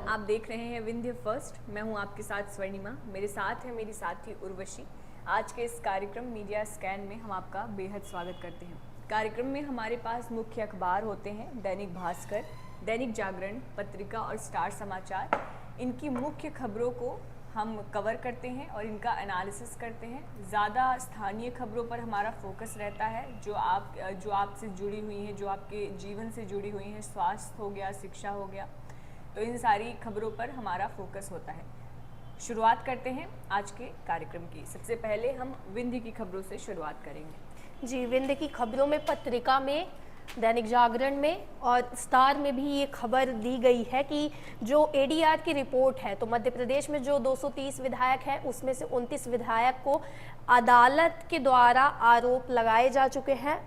आप देख रहे हैं विंध्य फर्स्ट। मैं हूं आपके साथ स्वर्णिमा, मेरे साथ है मेरी साथी उर्वशी। आज के इस कार्यक्रम मीडिया स्कैन में हम आपका बेहद स्वागत करते हैं। कार्यक्रम में हमारे पास मुख्य अखबार होते हैं दैनिक भास्कर, दैनिक जागरण, पत्रिका और स्टार समाचार। इनकी मुख्य खबरों को हम कवर करते हैं और इनका एनालिसिस करते हैं। ज़्यादा स्थानीय खबरों पर हमारा फोकस रहता है, जो आपसे जुड़ी हुई हैं, जो आपके जीवन से जुड़ी हुई हैं, स्वास्थ्य हो गया, शिक्षा हो गया, तो इन सारी खबरों पर हमारा फोकस होता है। शुरुआत करते हैं आज के कार्यक्रम की। सबसे पहले हम विंध्य की खबरों से शुरुआत करेंगे। जी, विंध्य की खबरों में पत्रिका में, दैनिक जागरण में और स्टार में भी ये खबर दी गई है कि जो एडीआर की रिपोर्ट है, तो मध्य प्रदेश में जो 230 विधायक हैं उसमें से 29 विधायक को अदालत के द्वारा आरोप लगाए जा चुके हैं,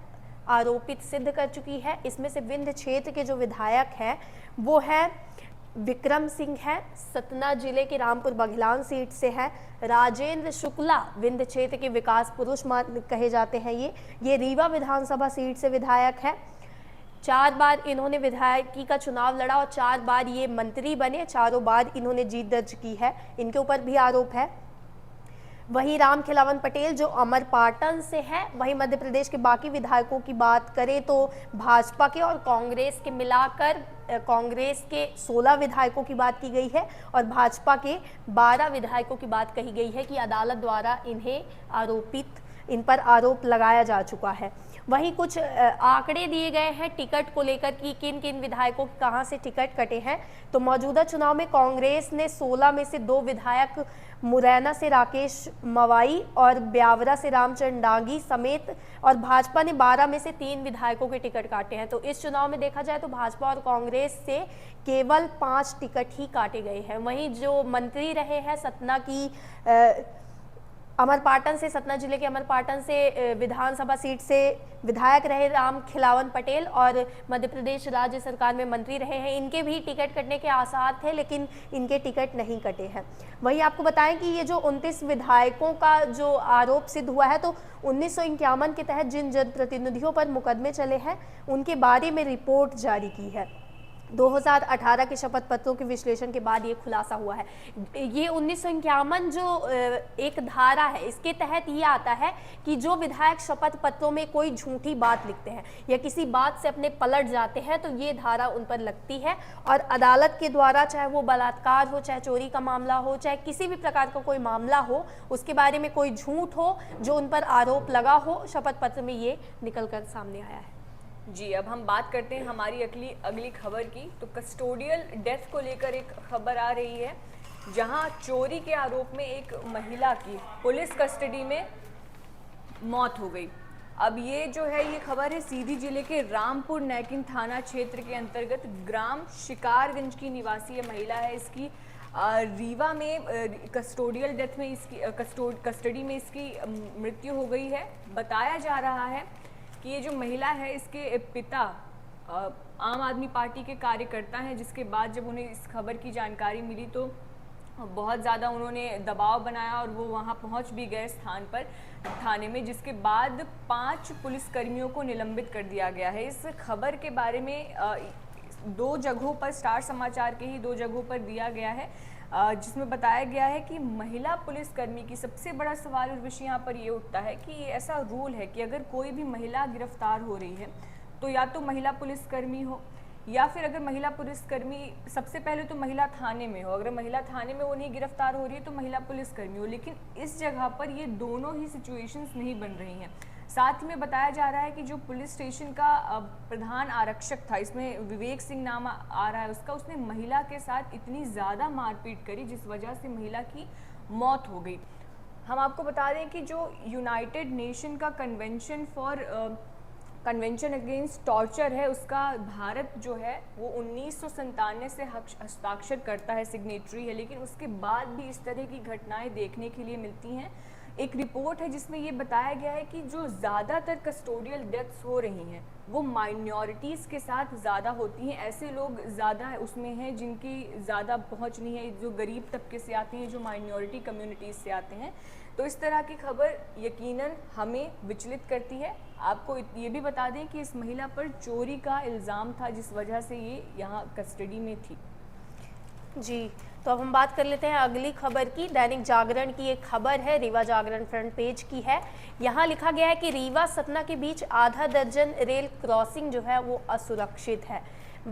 आरोपित सिद्ध कर चुकी है। इसमें से विंध्य क्षेत्र के जो विधायक हैं वो है विक्रम सिंह है, सतना जिले के रामपुर बघेलान सीट से है। राजेंद्र शुक्ला विंध्य क्षेत्र के विकास पुरुष कहे जाते हैं। ये रीवा विधानसभा सीट से विधायक है। 4 बार इन्होंने विधायकी का चुनाव लड़ा और 4 बार ये मंत्री बने। चारों बार इन्होंने जीत दर्ज की है। इनके ऊपर भी आरोप है। वहीं राम खिलावन पटेल जो अमरपाटन से है। वहीं मध्य प्रदेश के बाकी विधायकों की बात करें तो भाजपा के और कांग्रेस के मिलाकर कांग्रेस के 16 विधायकों की बात की गई है और भाजपा के 12 विधायकों की बात कही गई है कि अदालत द्वारा इन पर आरोप लगाया जा चुका है। वहीं कुछ आंकड़े दिए गए हैं टिकट को लेकर कि किन किन विधायकों के कहां से टिकट कटे हैं। तो मौजूदा चुनाव में कांग्रेस ने 16 में से 2 विधायक मुरैना से राकेश मवाई और ब्यावरा से रामचंद्र डांगी समेत और भाजपा ने 12 में से 3 विधायकों के टिकट काटे हैं। तो इस चुनाव में देखा जाए तो भाजपा और कांग्रेस से केवल 5 टिकट ही काटे गए हैं। वहीं जो मंत्री रहे हैं सतना की अमरपाटन से, सतना जिले के अमरपाटन से विधानसभा सीट से विधायक रहे राम खिलावन पटेल और मध्य प्रदेश राज्य सरकार में मंत्री रहे हैं, इनके भी टिकट कटने के आसार थे, लेकिन इनके टिकट नहीं कटे हैं। वहीं आपको बताएं कि ये जो 29 विधायकों का जो आरोप सिद्ध हुआ है, तो 1951 के तहत जिन जनप्रतिनिधियों पर मुकदमे चले हैं उनके बारे में रिपोर्ट जारी की है। 2018 के शपथ पत्रों के विश्लेषण के बाद ये खुलासा हुआ है। ये 1951 जो एक धारा है, इसके तहत ये आता है कि जो विधायक शपथ पत्रों में कोई झूठी बात लिखते हैं या किसी बात से अपने पलट जाते हैं तो ये धारा उन पर लगती है और अदालत के द्वारा, चाहे वो बलात्कार हो, चाहे चोरी का मामला हो, चाहे किसी भी प्रकार का कोई मामला हो, उसके बारे में कोई झूठ हो जो उन पर आरोप लगा हो, शपथ पत्र में ये निकल कर सामने आया है। जी, अब हम बात करते हैं हमारी अगली खबर की। तो कस्टोडियल डेथ को लेकर एक खबर आ रही है, जहां चोरी के आरोप में एक महिला की पुलिस कस्टडी में मौत हो गई। अब ये जो है, ये खबर है सीधी जिले के रामपुर नैकिन थाना क्षेत्र के अंतर्गत ग्राम शिकारगंज की निवासी ये महिला है। इसकी रीवा में कस्टोडियल डेथ में कस्टडी में इसकी मृत्यु हो गई है। बताया जा रहा है कि ये जो महिला है, इसके पिता आम आदमी पार्टी के कार्यकर्ता हैं, जिसके बाद जब उन्हें इस खबर की जानकारी मिली तो बहुत ज़्यादा उन्होंने दबाव बनाया और वो वहाँ पहुँच भी गए स्थान पर, थाने में, जिसके बाद 5 पुलिसकर्मियों को निलंबित कर दिया गया है। इस खबर के बारे में 2 जगहों पर, स्टार समाचार के ही 2 जगहों पर दिया गया है, जिसमें बताया गया है कि महिला पुलिसकर्मी की सबसे बड़ा सवाल उर्वशी यहाँ पर ये उठता है कि ऐसा रूल है कि अगर कोई भी महिला गिरफ्तार हो रही है तो या तो महिला पुलिसकर्मी हो, या फिर अगर महिला पुलिसकर्मी, सबसे पहले तो महिला थाने में हो, अगर महिला थाने में वो नहीं गिरफ्तार हो रही है तो महिला पुलिसकर्मी हो। लेकिन इस जगह पर ये दोनों ही सिचुएशंस नहीं बन रही हैं। साथ में बताया जा रहा है कि जो पुलिस स्टेशन का प्रधान आरक्षक था, इसमें विवेक सिंह नाम आ रहा है उसका, उसने महिला के साथ इतनी ज़्यादा मारपीट करी जिस वजह से महिला की मौत हो गई। हम आपको बता दें कि जो यूनाइटेड नेशन का कन्वेंशन अगेंस्ट टॉर्चर है, उसका भारत जो है वो 1997 से हस्ताक्षर करता है, सिग्नेटरी है, लेकिन उसके बाद भी इस तरह की घटनाएं देखने के लिए मिलती हैं। एक रिपोर्ट है जिसमें ये बताया गया है कि जो ज़्यादातर कस्टोडियल डेथ्स हो रही हैं वो माइनॉरिटीज़ के साथ ज़्यादा होती हैं। ऐसे लोग ज़्यादा उसमें हैं जिनकी ज़्यादा पहुंच नहीं है, जो गरीब तबके से आते हैं, जो माइनॉरिटी कम्युनिटीज़ से आते हैं। तो इस तरह की खबर यकीनन हमें विचलित करती है। आपको ये भी बता दें कि इस महिला पर चोरी का इल्ज़ाम था जिस वजह से ये यहाँ कस्टडी में थी। जी, तो अब हम बात कर लेते हैं अगली खबर की। दैनिक जागरण की एक खबर है, रीवा जागरण फ्रंट पेज की है। यहाँ लिखा गया है कि रीवा सतना के बीच आधा दर्जन रेल क्रॉसिंग जो है वो असुरक्षित है।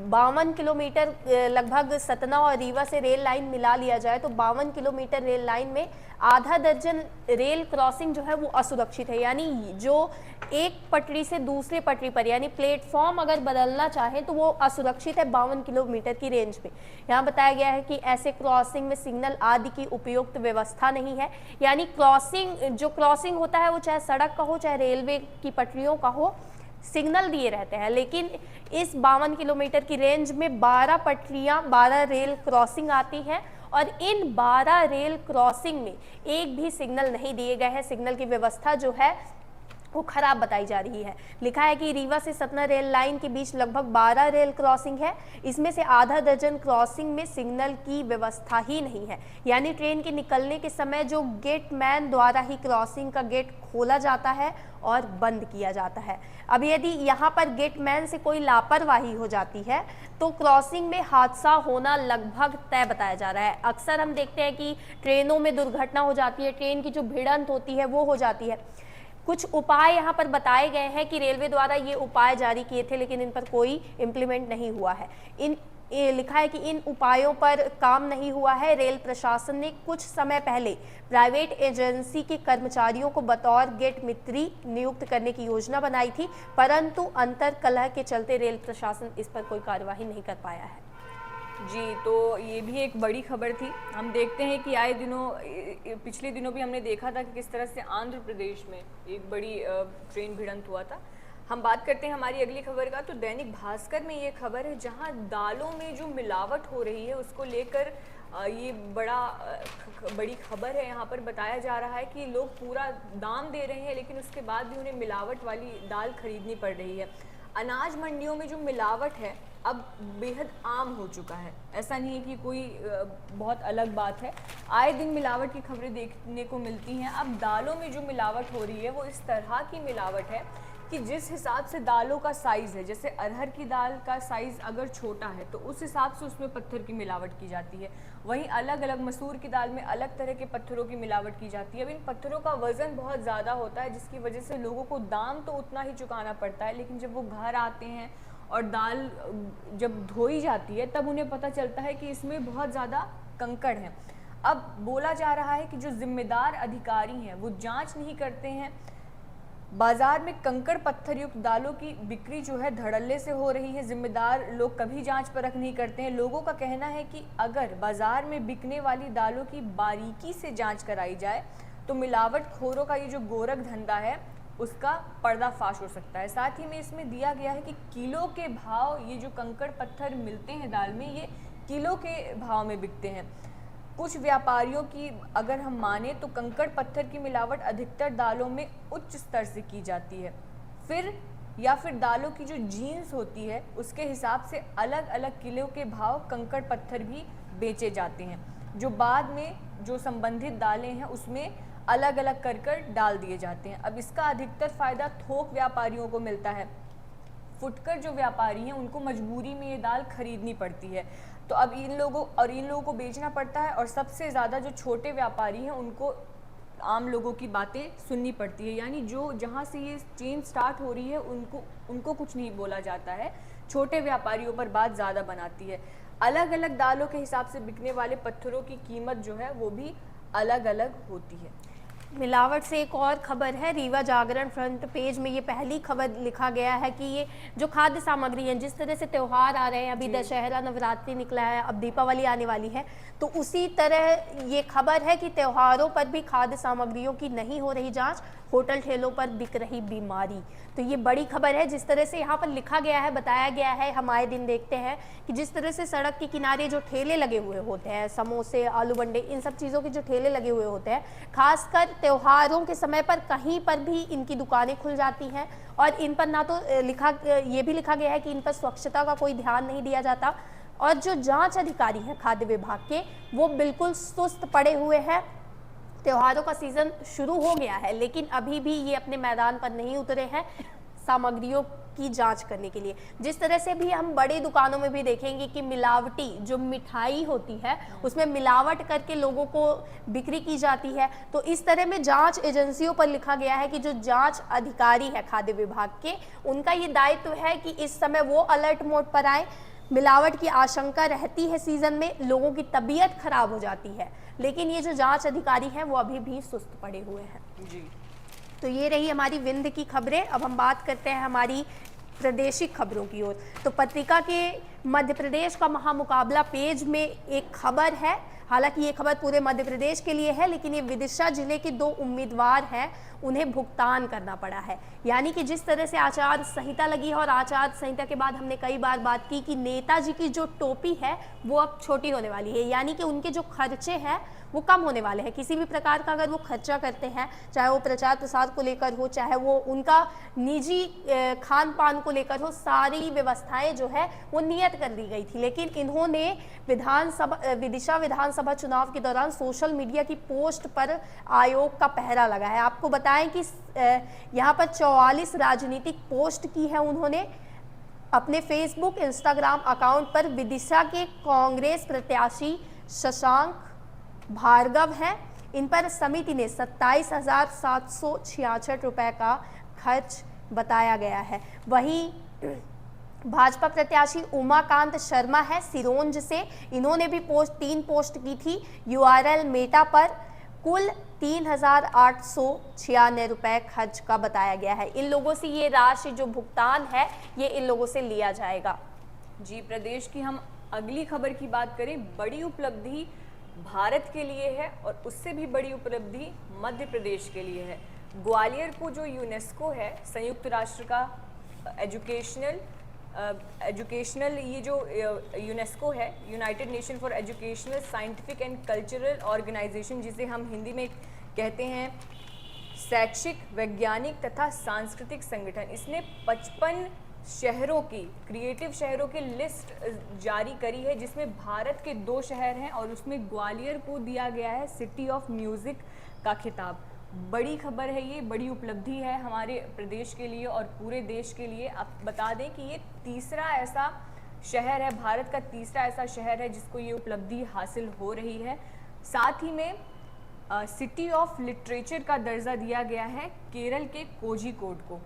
52 किलोमीटर लगभग सतना और रीवा से रेल लाइन मिला लिया जाए तो 52 किलोमीटर रेल लाइन में आधा दर्जन रेल क्रॉसिंग जो है वो असुरक्षित है। यानी जो एक पटरी से दूसरे पटरी पर यानी प्लेटफॉर्म अगर बदलना चाहे तो वो असुरक्षित है 52 किलोमीटर की रेंज में। यहाँ बताया गया है कि ऐसे क्रॉसिंग में सिग्नल आदि की उपयुक्त व्यवस्था नहीं है। यानी क्रॉसिंग होता है वो चाहे सड़क का हो चाहे रेलवे की पटरियों का हो, सिग्नल दिए रहते हैं, लेकिन इस 52 किलोमीटर की रेंज में 12 पटरियां 12 रेल क्रॉसिंग आती हैं और इन 12 रेल क्रॉसिंग में एक भी सिग्नल नहीं दिए गए हैं। सिग्नल की व्यवस्था जो है वो खराब बताई जा रही है। लिखा है कि रीवा से सतना रेल लाइन के बीच लगभग 12 रेल क्रॉसिंग है, इसमें से आधा दर्जन क्रॉसिंग में सिग्नल की व्यवस्था ही नहीं है। यानी ट्रेन के निकलने के समय जो गेटमैन द्वारा ही क्रॉसिंग का गेट खोला जाता है और बंद किया जाता है। अब यदि यहाँ पर गेटमैन से कोई लापरवाही हो जाती है तो क्रॉसिंग में हादसा होना लगभग तय बताया जा रहा है। अक्सर हम देखते हैं कि ट्रेनों में दुर्घटना हो जाती है, ट्रेन की जो भिड़ंत होती है वो हो जाती है। कुछ उपाय यहाँ पर बताए गए हैं कि रेलवे द्वारा ये उपाय जारी किए थे, लेकिन इन पर कोई इम्प्लीमेंट नहीं हुआ है। लिखा है कि इन उपायों पर काम नहीं हुआ है। रेल प्रशासन ने कुछ समय पहले प्राइवेट एजेंसी के कर्मचारियों को बतौर गेट मित्री नियुक्त करने की योजना बनाई थी, परंतु अंतर्कलह के चलते रेल प्रशासन इस पर कोई कार्यवाही नहीं कर पाया है। जी, तो ये भी एक बड़ी खबर थी। हम देखते हैं कि आए दिनों पिछले दिनों भी हमने देखा था कि किस तरह से आंध्र प्रदेश में एक बड़ी ट्रेन भिड़ंत हुआ था। हम बात करते हैं हमारी अगली खबर का, तो दैनिक भास्कर में ये खबर है जहां दालों में जो मिलावट हो रही है उसको लेकर ये बड़ी खबर है। यहाँ पर बताया जा रहा है कि लोग पूरा दाम दे रहे हैं लेकिन उसके बाद भी उन्हें मिलावट वाली दाल खरीदनी पड़ रही है। अनाज मंडियों में जो मिलावट है अब बेहद आम हो चुका है। ऐसा नहीं है कि कोई बहुत अलग बात है, आए दिन मिलावट की खबरें देखने को मिलती हैं। अब दालों में जो मिलावट हो रही है वो इस तरह की मिलावट है कि जिस हिसाब से दालों का साइज़ है, जैसे अरहर की दाल का साइज़ अगर छोटा है तो उस हिसाब से उसमें पत्थर की मिलावट की जाती है। वहीं अलग अलग मसूर की दाल में अलग तरह के पत्थरों की मिलावट की जाती है। अब इन पत्थरों का वज़न बहुत ज़्यादा होता है जिसकी वजह से लोगों को दाम तो उतना ही चुकाना पड़ता है, लेकिन जब वो घर आते हैं और दाल जब धोई जाती है तब उन्हें पता चलता है कि इसमें बहुत ज़्यादा कंकड़ हैं। अब बोला जा रहा है कि जो जिम्मेदार अधिकारी हैं वो जांच नहीं करते हैं। बाजार में कंकड़ पत्थर युक्त दालों की बिक्री जो है धड़ल्ले से हो रही है। जिम्मेदार लोग कभी जांच परख नहीं करते हैं। लोगों का कहना है कि अगर बाजार में बिकने वाली दालों की बारीकी से जांच कराई जाए तो मिलावटखोरों का ये जो गोरख धंधा है उसका पर्दाफाश हो सकता है। साथ ही में इसमें दिया गया है कि किलो के भाव, ये जो कंकड़ पत्थर मिलते हैं दाल में, ये किलो के भाव में बिकते हैं। कुछ व्यापारियों की अगर हम माने तो कंकड़ पत्थर की मिलावट अधिकतर दालों में उच्च स्तर से की जाती है। फिर दालों की जो जीन्स होती है उसके हिसाब से अलग अलग किलो के भाव कंकड़ पत्थर भी बेचे जाते हैं, जो बाद में जो संबंधित दालें हैं उसमें अलग अलग कर डाल दिए जाते हैं। अब इसका अधिकतर फ़ायदा थोक व्यापारियों को मिलता है। फुटकर जो व्यापारी हैं उनको मजबूरी में ये दाल खरीदनी पड़ती है, तो अब इन लोगों को बेचना पड़ता है। और सबसे ज़्यादा जो छोटे व्यापारी हैं उनको आम लोगों की बातें सुननी पड़ती है। यानी जो जहाँ से ये चेन स्टार्ट हो रही है उनको कुछ नहीं बोला जाता है, छोटे व्यापारियों पर बात ज़्यादा बनाती है। अलग अलग दालों के हिसाब से बिकने वाले पत्थरों की कीमत जो है वो भी अलग अलग होती है। मिलावट से एक और खबर है, रीवा जागरण फ्रंट पेज में ये पहली खबर लिखा गया है कि ये जो खाद्य सामग्री है, जिस तरह से त्यौहार आ रहे हैं, अभी दशहरा नवरात्रि निकला है, अब दीपावली आने वाली है, तो उसी तरह ये खबर है कि त्योहारों पर भी खाद्य सामग्रियों की नहीं हो रही जांच, होटल ठेलों पर बिक रही बीमारी। तो ये बड़ी खबर है। जिस तरह से यहाँ पर लिखा गया है, बताया गया है, हम आए दिन देखते हैं कि जिस तरह से सड़क के किनारे जो ठेले लगे हुए होते हैं, समोसे, आलू बंडे, इन सब चीज़ों के जो ठेले लगे हुए होते हैं, खासकर त्योहारों के समय पर कहीं पर भी इनकी दुकानें खुल जाती हैं और इन पर ना तो ये भी लिखा गया है कि इन पर स्वच्छता का कोई ध्यान नहीं दिया जाता और जो जांच अधिकारी हैं खाद्य विभाग के, वो बिल्कुल सुस्त पड़े हुए हैं। त्योहारों का सीज़न शुरू हो गया है लेकिन अभी भी ये अपने मैदान पर नहीं उतरे हैं। सामग्रियों की जांच करने के लिए। जिस तरह से भी हम बड़ी दुकानों में भी देखेंगे कि मिलावटी जो मिठाई होती है उसमें मिलावट करके लोगों को बिक्री की जाती है, तो इस तरह में जांच एजेंसियों पर लिखा गया है कि जो जांच अधिकारी है खाद्य विभाग के, उनका ये दायित्व है कि इस समय वो अलर्ट मोड पर आए। मिलावट की आशंका रहती है, सीजन में लोगों की तबीयत खराब हो जाती है, लेकिन ये जो जांच अधिकारी हैं वो अभी भी सुस्त पड़े हुए हैं जी। तो ये रही हमारी विंध्य की खबरें। अब हम बात करते हैं हमारी प्रादेशिक खबरों की ओर। तो पत्रिका के मध्य प्रदेश का महामुकाबला पेज में एक खबर है, हालांकि ये खबर पूरे मध्य प्रदेश के लिए है, लेकिन ये विदिशा जिले के 2 उम्मीदवार हैं, उन्हें भुगतान करना पड़ा है। यानी कि जिस तरह से आचार संहिता लगी है और आचार संहिता के बाद हमने कई बार बात की कि नेताजी की जो टोपी है वो अब छोटी होने वाली है, यानी कि उनके जो खर्चे हैं वो कम होने वाले हैं। किसी भी प्रकार का अगर वो खर्चा करते हैं, चाहे वो प्रचार प्रसार को लेकर हो, चाहे वो उनका निजी खान पान को लेकर हो, सारी व्यवस्थाएं जो है वो नियत कर दी गई थी। लेकिन इन्होंने विदिशा विधानसभा चुनाव के दौरान सोशल मीडिया की पोस्ट पर आयोग का पहरा लगा है। आपको बताएं कि यहाँ पर 44 राजनीतिक पोस्ट की है उन्होंने अपने फेसबुक इंस्टाग्राम अकाउंट पर। विदिशा के कांग्रेस प्रत्याशी शशांक भार्गव हैं, इन पर समिति ने 27,766 रुपए का खर्च बताया गया है। वहीं भाजपा प्रत्याशी उमाकांत शर्मा है सिरोंज से, इन्होंने भी 3 पोस्ट की थी URL मेटा पर। कुल 3,896 रुपए खर्च का बताया गया है। इन लोगों से ये राशि जो भुगतान है ये इन लोगों से लिया जाएगा। जी, प्रदेश की हम अगली खबर की बात करें, बड़ी उपलब्धि भारत के लिए है और उससे भी बड़ी उपलब्धि मध्य प्रदेश के लिए है। ग्वालियर को जो यूनेस्को है, संयुक्त राष्ट्र का एजुकेशनल ये जो यूनेस्को है, United Nation for Educational Scientific and Cultural Organization, जिसे हम हिंदी में कहते हैं शैक्षिक, वैज्ञानिक तथा सांस्कृतिक संगठन, इसने 55 शहरों की, क्रिएटिव शहरों की लिस्ट जारी करी है, जिसमें भारत के 2 शहर हैं और उसमें ग्वालियर को दिया गया है सिटी ऑफ म्यूज़िक का खिताब। बड़ी खबर है ये, बड़ी उपलब्धि है हमारे प्रदेश के लिए और पूरे देश के लिए। आप बता दें कि ये तीसरा ऐसा शहर है, भारत का तीसरा ऐसा शहर है जिसको ये उपलब्धि हासिल हो रही है। साथ ही में सिटी ऑफ लिटरेचर का दर्जा दिया गया है केरल के कोझिकोड को।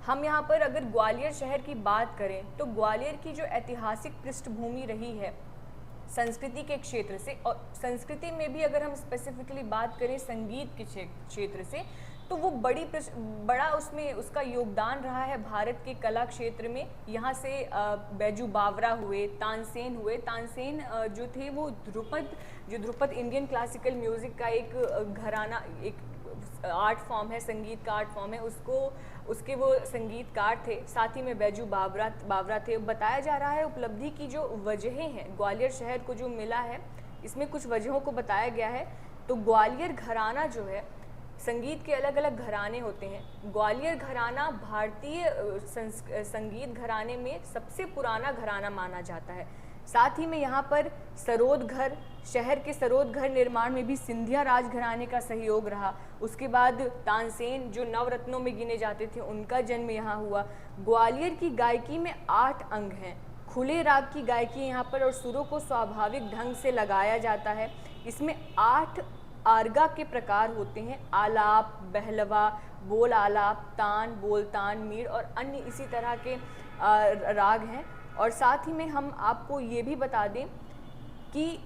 हम यहाँ पर अगर ग्वालियर शहर की बात करें तो ग्वालियर की जो ऐतिहासिक पृष्ठभूमि रही है संस्कृति के क्षेत्र से, और संस्कृति में भी अगर हम स्पेसिफिकली बात करें संगीत के क्षेत्र से, तो वो बड़ा उसमें उसका योगदान रहा है भारत के कला क्षेत्र में। यहाँ से बैजू बावरा हुए, तानसेन हुए। तानसेन जो थे वो ध्रुपद इंडियन क्लासिकल म्यूज़िक का एक घराना, एक आर्ट फॉर्म है, संगीत का आर्ट फॉर्म है, उसके वो संगीतकार थे। साथ ही में बैजू बावरा थे। बताया जा रहा है उपलब्धि की जो वजहें हैं ग्वालियर शहर को जो मिला है, इसमें कुछ वजहों को बताया गया है। तो ग्वालियर घराना जो है, संगीत के अलग अलग घराने होते हैं। ग्वालियर घराना भारतीय संगीत घराने में सबसे पुराना घराना माना जाता है। साथ ही में यहाँ पर सरोद घर, शहर के सरोद घर निर्माण में भी सिंधिया राजघराने का सहयोग रहा। उसके बाद तानसेन जो नवरत्नों में गिने जाते थे, उनका जन्म यहाँ हुआ। ग्वालियर की गायकी में 8 अंग हैं। खुले राग की गायकी यहाँ पर और सुरों को स्वाभाविक ढंग से लगाया जाता है। इसमें 8 आर्गा के प्रकार होते हैं, आलाप, बहलवा, बोल आलाप, तान, बोलतान, मीर और अन्य इसी तरह के राग हैं। और साथ ही में हम आपको ये भी बता दें कि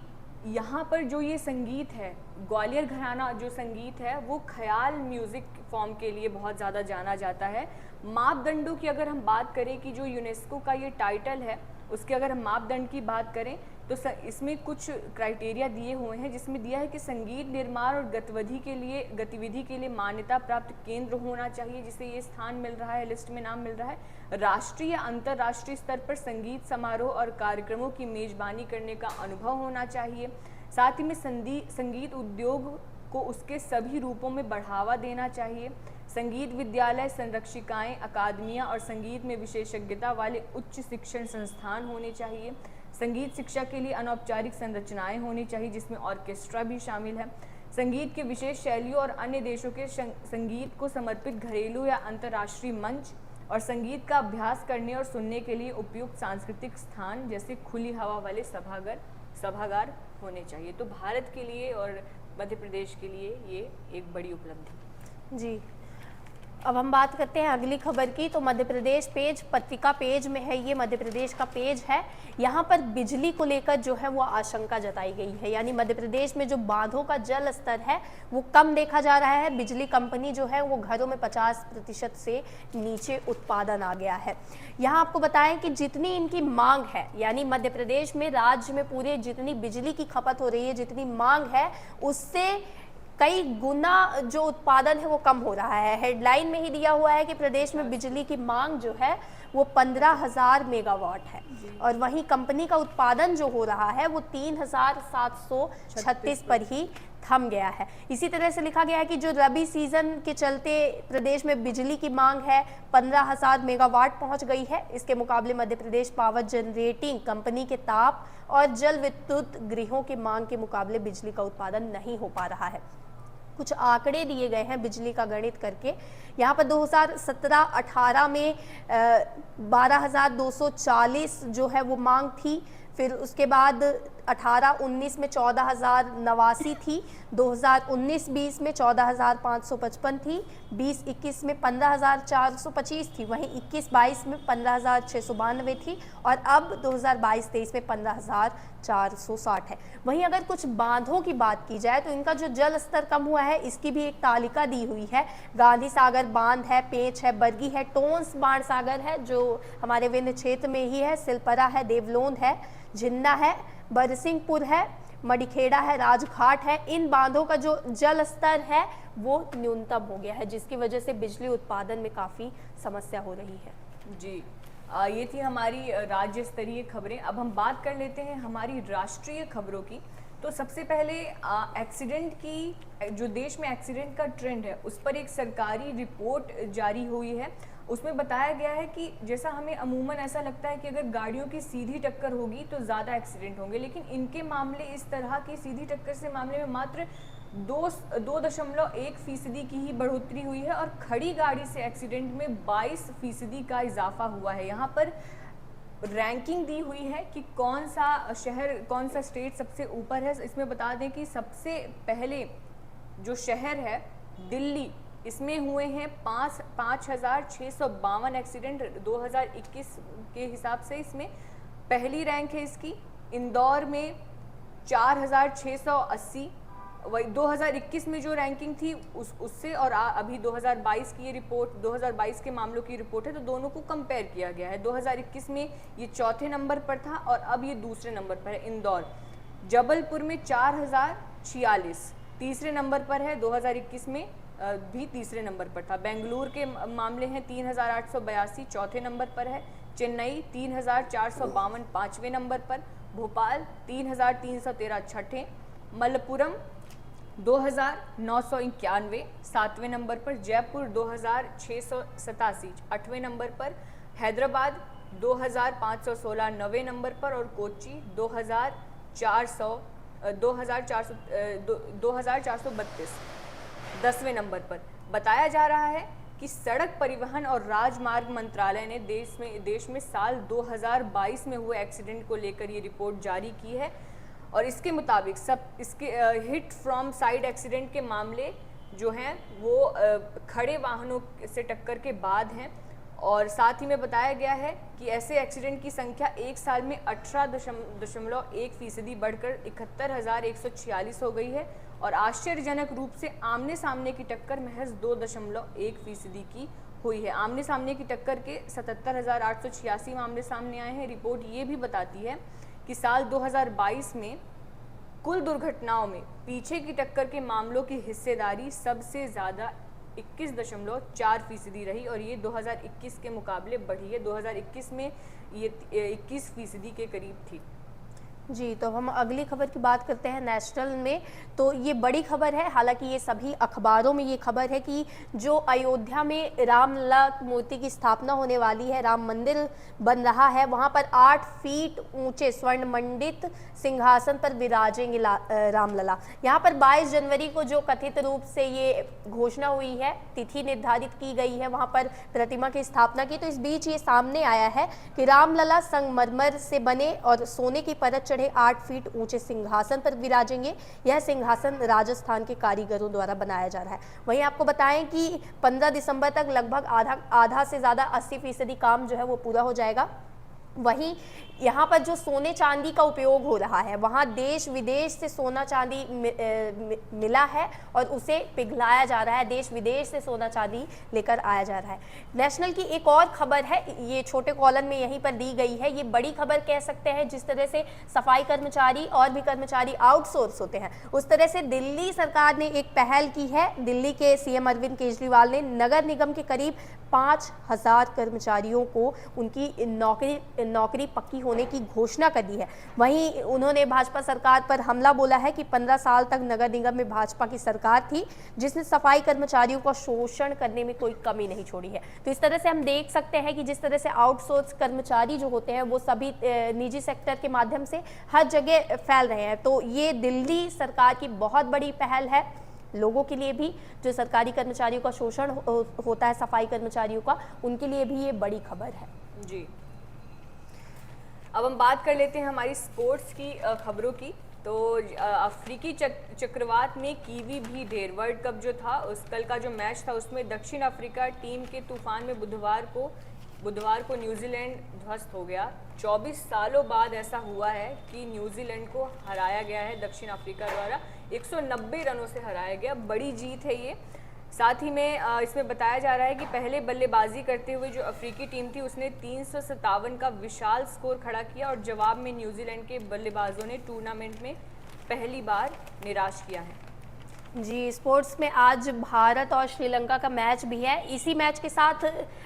यहाँ पर जो ये संगीत है, ग्वालियर घराना जो संगीत है वो ख्याल म्यूज़िक फॉर्म के लिए बहुत ज़्यादा जाना जाता है। मापदंडों की अगर हम बात करें कि जो यूनेस्को का ये टाइटल है, उसके अगर हम मापदंड की बात करें तो इसमें कुछ क्राइटेरिया दिए हुए हैं, जिसमें दिया है कि संगीत निर्माण और गतिविधि के लिए मान्यता प्राप्त केंद्र होना चाहिए, जिसे ये स्थान मिल रहा है, लिस्ट में नाम मिल रहा है। राष्ट्रीय या अंतर्राष्ट्रीय स्तर पर संगीत समारोह और कार्यक्रमों की मेजबानी करने का अनुभव होना चाहिए। साथ ही में संगीत उद्योग को उसके सभी रूपों में बढ़ावा देना चाहिए। संगीत विद्यालय, संरक्षिकाएं, अकादमियां और संगीत में विशेषज्ञता वाले उच्च शिक्षण संस्थान होने चाहिए। संगीत शिक्षा के लिए अनौपचारिक संरचनाएं होनी चाहिए, जिसमें ऑर्केस्ट्रा भी शामिल है। संगीत के विशेष शैलियों और अन्य देशों के संगीत को समर्पित घरेलू या अंतर्राष्ट्रीय मंच और संगीत का अभ्यास करने और सुनने के लिए उपयुक्त सांस्कृतिक स्थान जैसे खुली हवा वाले सभागार होने चाहिए। तो भारत के लिए और मध्य प्रदेश के लिए ये एक बड़ी उपलब्धि। जी, अब हम बात करते हैं अगली खबर की। तो मध्य प्रदेश पेज पत्रिका पेज में है, ये मध्य प्रदेश का पेज है। यहाँ पर बिजली को लेकर जो है वो आशंका जताई गई है, यानी मध्य प्रदेश में जो बांधों का जल स्तर है वो कम देखा जा रहा है। बिजली कंपनी जो है वो घरों में 50% से नीचे उत्पादन आ गया है। यहाँ आपको बताएं कि जितनी इनकी मांग है, यानी मध्य प्रदेश में राज्य में पूरे जितनी बिजली की खपत हो रही है, जितनी मांग है उससे कई गुना जो उत्पादन है वो कम हो रहा है। हेडलाइन में ही दिया हुआ है कि प्रदेश में बिजली की मांग जो है वो 15,000 मेगावाट है और वहीं कंपनी का उत्पादन जो हो रहा है वो 3,736 पर ही थम गया है। इसी तरह से लिखा गया है कि जो रबी सीजन के चलते प्रदेश में बिजली की मांग है 15,000 मेगावाट पहुंच गई है। इसके मुकाबले Madhya Pradesh power generating company के ताप और जल विद्युत गृहों की मांग के मुकाबले बिजली का उत्पादन नहीं हो पा रहा है। कुछ आंकड़े दिए गए हैं बिजली का गणित करके। यहाँ पर 2017-18 में 12,240 जो है वो मांग थी, फिर उसके बाद 18-19 में 14,089 थी, 2019-20 में 14,555 थी, 20-21 में 15,425 थी, वहीं 21-22 में 15,692 थी और अब 2022-23 में 15,460 है। वहीं अगर कुछ बांधों की बात की जाए तो इनका जो जल स्तर कम हुआ है इसकी भी एक तालिका दी हुई है। गांधी सागर बांध है, पेंच है, बरगी है, टोंस बाण सागर है जो हमारे विंध्य क्षेत्र में ही है, सिलपरा है, देवलोन है, झिन्ना है, बरसिंहपुर है, मडिखेड़ा है, राजघाट है। इन बांधों का जो जल स्तर है वो न्यूनतम हो गया है, जिसकी वजह से बिजली उत्पादन में काफ़ी समस्या हो रही है। जी, ये थी हमारी राज्य स्तरीय खबरें। अब हम बात कर लेते हैं हमारी राष्ट्रीय खबरों की। तो सबसे पहले एक्सीडेंट की, जो देश में एक्सीडेंट का ट्रेंड है उस पर एक सरकारी रिपोर्ट जारी हुई है। उसमें बताया गया है कि जैसा हमें अमूमन ऐसा लगता है कि अगर गाड़ियों की सीधी टक्कर होगी तो ज़्यादा एक्सीडेंट होंगे, लेकिन इनके मामले इस तरह की सीधी टक्कर से मामले में मात्र 2.1% की ही बढ़ोतरी हुई है और खड़ी गाड़ी से एक्सीडेंट में 22% का इजाफा हुआ है। यहाँ पर रैंकिंग दी हुई है कि कौन सा शहर, कौन सा स्टेट सबसे ऊपर है। इसमें बता दें कि सबसे पहले जो शहर है दिल्ली, इसमें हुए हैं 5,652 एक्सीडेंट 2021 के हिसाब से, इसमें पहली रैंक है इसकी। इंदौर में 4,680, वही 2021 में जो रैंकिंग थी उससे और अभी 2022 की ये रिपोर्ट, 2022 के मामलों की रिपोर्ट है, तो दोनों को कंपेयर किया गया है। 2021 में ये चौथे नंबर पर था और अब ये दूसरे नंबर पर है इंदौर। जबलपुर में 4,046 तीसरे नंबर पर है, 2021 में भी तीसरे नंबर पर था। बेंगलुरु के मामले हैं 3,882 चौथे नंबर पर है। चेन्नई 3,452 पाँचवें नंबर पर। भोपाल 3,313 छठे। मलप्पुरम 2,991 सातवें नंबर पर। जयपुर 2,687 आठवें नंबर पर। हैदराबाद 2,516 नवें नंबर पर और कोच्चि 2,432 10वें नंबर पर। बताया जा रहा है कि सड़क परिवहन और राजमार्ग मंत्रालय ने देश में साल 2022 में हुए एक्सीडेंट को लेकर ये रिपोर्ट जारी की है और इसके मुताबिक इसके हिट फ्रॉम साइड एक्सीडेंट के मामले जो हैं वो खड़े वाहनों से टक्कर के बाद हैं और साथ ही में बताया गया है कि ऐसे एक्सीडेंट की संख्या एक साल में 18.1% बढ़कर 71,146 हो गई है और आश्चर्यजनक रूप से आमने सामने की टक्कर महज 2.1% की हुई है। आमने सामने की टक्कर के 77,886 मामले सामने आए हैं। रिपोर्ट ये भी बताती है कि साल 2022 में कुल दुर्घटनाओं में पीछे की टक्कर के मामलों की हिस्सेदारी सबसे ज़्यादा 21.4% रही और ये 2021 के मुकाबले बढ़ी है। 2021 में ये 21% के करीब थी। जी, तो हम अगली खबर की बात करते हैं नेशनल में। तो ये बड़ी खबर है, हालांकि ये सभी अखबारों में ये खबर है कि जो अयोध्या में रामलला मूर्ति की स्थापना होने वाली है, राम मंदिर बन रहा है, वहाँ पर 8 फीट ऊंचे स्वर्ण मंडित सिंहासन पर विराजेंगे रामलला। यहाँ पर 22 जनवरी को जो कथित रूप से ये घोषणा हुई है, तिथि निर्धारित की गई है वहाँ पर प्रतिमा की स्थापना की, तो इस बीच ये सामने आया है कि रामलला संगमरमर से बने और सोने की परत चढ़े 8 फीट ऊंचे सिंहासन पर विराजेंगे। यह सिंहासन राजस्थान के कारीगरों द्वारा बनाया जा रहा है। वहीं आपको बताएं कि 15 दिसंबर तक लगभग आधा से ज़्यादा 80% काम जो है वो पूरा हो जाएगा। वहीं यहाँ पर जो सोने चांदी का उपयोग हो रहा है, वहाँ देश विदेश से सोना चांदी मिला है और उसे पिघलाया जा रहा है, देश विदेश से सोना चांदी लेकर आया जा रहा है। नेशनल की एक और खबर है, ये छोटे कॉलम में यहीं पर दी गई है, ये बड़ी खबर कह सकते हैं। जिस तरह से सफाई कर्मचारी और भी कर्मचारी आउटसोर्स होते हैं, उस तरह से दिल्ली सरकार ने एक पहल की है। दिल्ली के सीएम अरविंद केजरीवाल ने नगर निगम के करीब 5000 कर्मचारियों को उनकी नौकरी पक्की होने की घोषणा कर दी है। वहीं उन्होंने भाजपा सरकार पर हमला बोला है कि 15 साल तक नगर निगम में भाजपा की सरकार थी, जिसने सफाई कर्मचारियों का शोषण करने में कोई कमी नहीं छोड़ी है। तो इस तरह से हम देख सकते हैं कि जिस तरह से आउटसोर्स कर्मचारी जो होते हैं वो सभी निजी सेक्टर के माध्यम से हर जगह फैल रहे हैं। तो ये दिल्ली सरकार की बहुत बड़ी पहल है लोगों के लिए भी, जो सरकारी कर्मचारियों का शोषण होता है, सफाई कर्मचारियों का, उनके लिए भी ये बड़ी खबर है। जी, अब हम बात कर लेते हैं हमारी स्पोर्ट्स की खबरों की। तो अफ्रीकी चक्रवात में कीवी भी ढेर। वर्ल्ड कप जो था, उस कल का जो मैच था उसमें दक्षिण अफ्रीका टीम के तूफान में बुधवार को न्यूजीलैंड ध्वस्त हो गया। 24 सालों बाद ऐसा हुआ है कि न्यूजीलैंड को हराया गया है दक्षिण अफ्रीका द्वारा, 190 रनों से हराया गया। बड़ी जीत है ये। साथ ही में इसमें बताया जा रहा है कि पहले बल्लेबाजी करते हुए जो अफ्रीकी टीम थी उसने 357 का विशाल स्कोर खड़ा किया और जवाब में न्यूजीलैंड के बल्लेबाजों ने टूर्नामेंट में पहली बार निराश किया है। जी, स्पोर्ट्स में आज भारत और श्रीलंका का मैच भी है। इसी मैच के साथ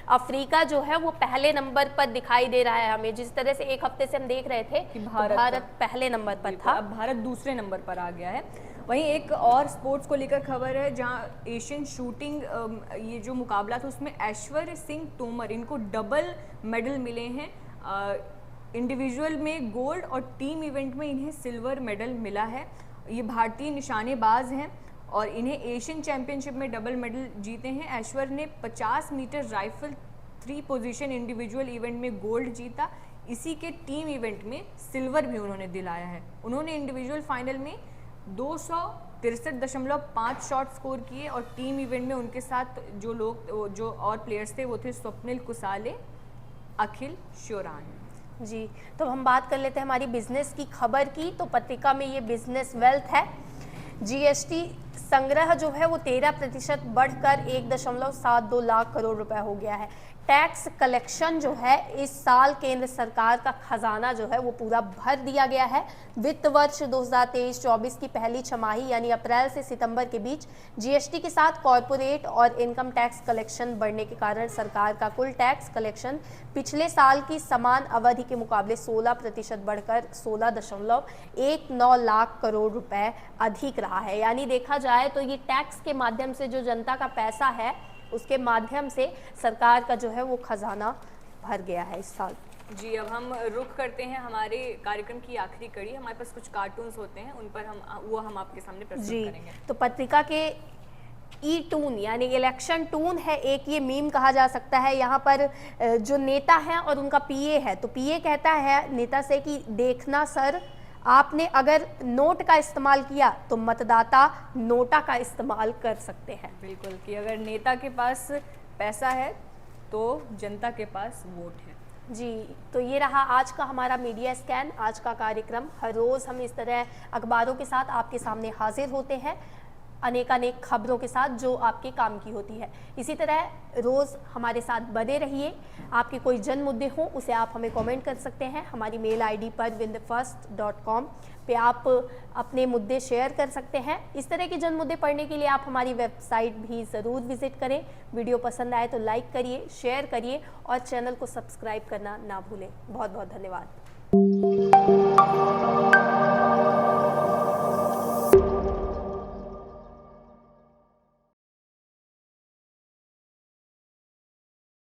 अफ्रीका जो है वो पहले नंबर पर दिखाई दे रहा है हमें। जिस तरह से एक हफ्ते से हम देख रहे थे कि भारत पहले नंबर पर था, अब भारत दूसरे नंबर पर आ गया है। वहीं एक और स्पोर्ट्स को लेकर खबर है, जहां एशियन शूटिंग ये जो मुकाबला था उसमें ऐश्वर्य सिंह तोमर, इनको डबल मेडल मिले हैं। इंडिविजुअल में गोल्ड और टीम इवेंट में इन्हें सिल्वर मेडल मिला है। ये भारतीय निशानेबाज हैं और इन्हें एशियन चैंपियनशिप में डबल मेडल जीते हैं। ऐश्वर्य ने 50 metre rifle 3 position individual event में गोल्ड जीता। इसी के टीम इवेंट में सिल्वर भी उन्होंने दिलाया है। उन्होंने इंडिविजुअल फाइनल में 263.5 शॉट स्कोर किए और टीम इवेंट में उनके साथ जो और प्लेयर्स थे वो थे स्वप्निल कुसाले, अखिल श्योरान। जी, तो हम बात कर लेते हैं हमारी बिजनेस की खबर की। तो पत्रिका में ये बिजनेस वेल्थ है। जीएसटी संग्रह जो है वो 13% बढ़कर 1.72 लाख करोड़ रुपए हो गया है। टैक्स कलेक्शन जो है इस साल केंद्र सरकार का खजाना जो है वो पूरा भर दिया गया है। वित्त वर्ष 2023-24 की पहली छमाही यानी अप्रैल से सितंबर के बीच जीएसटी के साथ कॉरपोरेट और इनकम टैक्स कलेक्शन बढ़ने के कारण सरकार का कुल टैक्स कलेक्शन पिछले साल की समान अवधि के मुकाबले 16% बढ़कर 16.19 लाख करोड़ रुपए अधिक रहा है। यानी देखा जाए तो ये टैक्स के माध्यम से जो जनता का पैसा है उसके माध्यम से सरकार का जो है वो खजाना भर गया है इस साल। जी, अब हम रुख करते हैं हमारे कार्यक्रम की आखिरी कड़ी। हमारे पास कुछ कार्टून्स होते हैं, उन पर हम आपके सामने प्रस्तुत करेंगे। तो पत्रिका के ई टून यानी इलेक्शन टून है एक, ये मीम कहा जा सकता है। यहाँ पर जो नेता है और उनका पीए है, तो पीए कहता है नेता से कि देखना सर, आपने अगर नोट का इस्तेमाल किया तो मतदाता नोटा का इस्तेमाल कर सकते हैं। बिल्कुल, कि अगर नेता के पास पैसा है तो जनता के पास वोट है। जी, तो ये रहा आज का हमारा मीडिया स्कैन, आज का कार्यक्रम। हर रोज़ हम इस तरह अखबारों के साथ आपके सामने हाजिर होते हैं, अनेकानेक खबरों के साथ जो आपके काम की होती है। इसी तरह रोज़ हमारे साथ बने रहिए। आपके कोई जन मुद्दे हो उसे आप हमें कमेंट कर सकते हैं। हमारी मेल आईडी पर windfirst.com पे आप अपने मुद्दे शेयर कर सकते हैं। इस तरह के जन मुद्दे पढ़ने के लिए आप हमारी वेबसाइट भी ज़रूर विजिट करें। वीडियो पसंद आए तो लाइक करिए, शेयर करिए और चैनल को सब्सक्राइब करना ना भूलें। बहुत बहुत धन्यवाद।